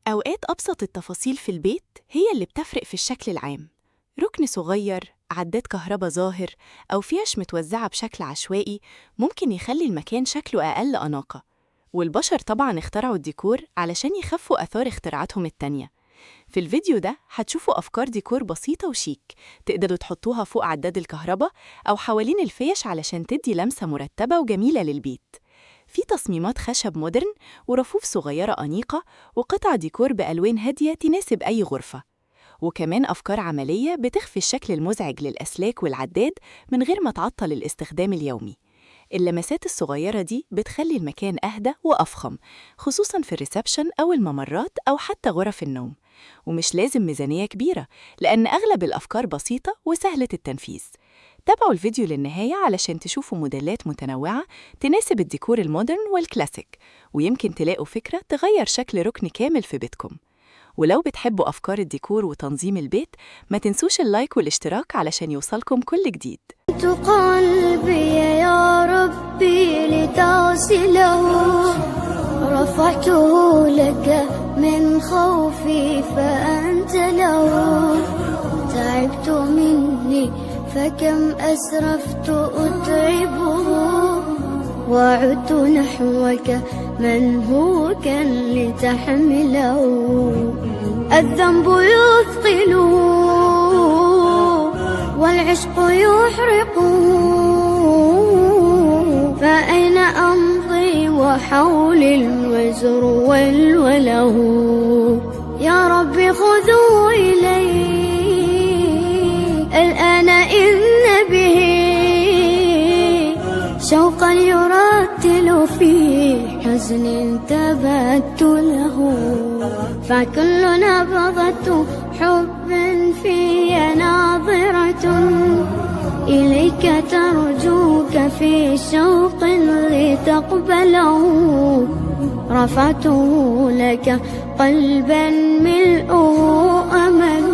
أوقات أبسط التفاصيل في البيت هي اللي بتفرق في الشكل العام. ركن صغير، عداد كهرباء ظاهر، أو فيش متوزعة بشكل عشوائي ممكن يخلي المكان شكله أقل أناقة. والبشر طبعاً اخترعوا الديكور علشان يخفوا أثار اختراعاتهم التانية. في الفيديو ده هتشوفوا أفكار ديكور بسيطة وشيك تقدروا تحطوها فوق عداد الكهرباء أو حوالين الفيش علشان تدي لمسة مرتبة وجميلة للبيت. في تصميمات خشب مودرن ورفوف صغيرة أنيقة وقطع ديكور بألوان هادية تناسب أي غرفة، وكمان أفكار عملية بتخفي الشكل المزعج للأسلاك والعداد من غير ما تعطل الاستخدام اليومي. اللمسات الصغيرة دي بتخلي المكان أهدى وأفخم، خصوصاً في الريسبشن أو الممرات أو حتى غرف النوم. ومش لازم ميزانية كبيرة، لأن أغلب الأفكار بسيطة وسهلة التنفيذ. تابعوا الفيديو للنهاية علشان تشوفوا موديلات متنوعة تناسب الديكور المودرن والكلاسيك، ويمكن تلاقوا فكرة تغير شكل ركن كامل في بيتكم. ولو بتحبوا أفكار الديكور وتنظيم البيت، ما تنسوش اللايك والاشتراك علشان يوصلكم كل جديد. قلبي يا ربي لتصله، رفعته لك من خوفي فأنت له، تعبت مني فكم أسرفت أتعبه، وعدت نحوك من هو كان لتحمله، الذنب يثقله والعشق يحرقه، فأين أمضي وحولي الوزر والوله، يا ربي خذوا إلي الآن إن به شوقا يرتل في حزن تبت له، فكل نبضة حب في ناظرة إليك ترجوك في شوق لتقبله، رفعته لك قلبا ملؤه أمل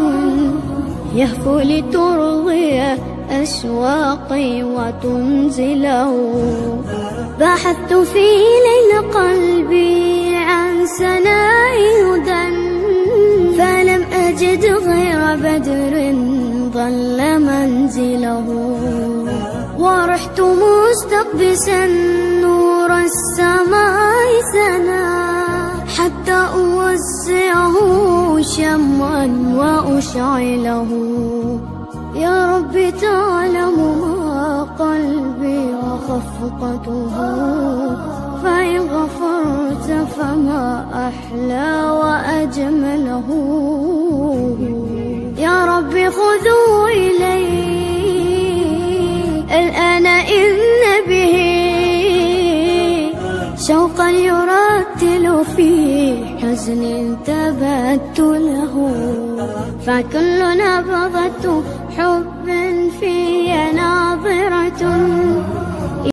يهفو لترضي أشواقي وتنزله، بحثت في ليل قلبي عن سناء هدى فلم أجد غير بدر ظل منزله، ورحت مستقبسا نور السماء سنا حتى أوزعه شمعا وأشعله، يا رب تعلم ما قلبي وخفقته، فإن غفرت فما أحلى وأجمله، يا رب خذوا إلي الآن إن به شوقا يرتل في حزن تبت له، فكل نبضة حب في ناظرة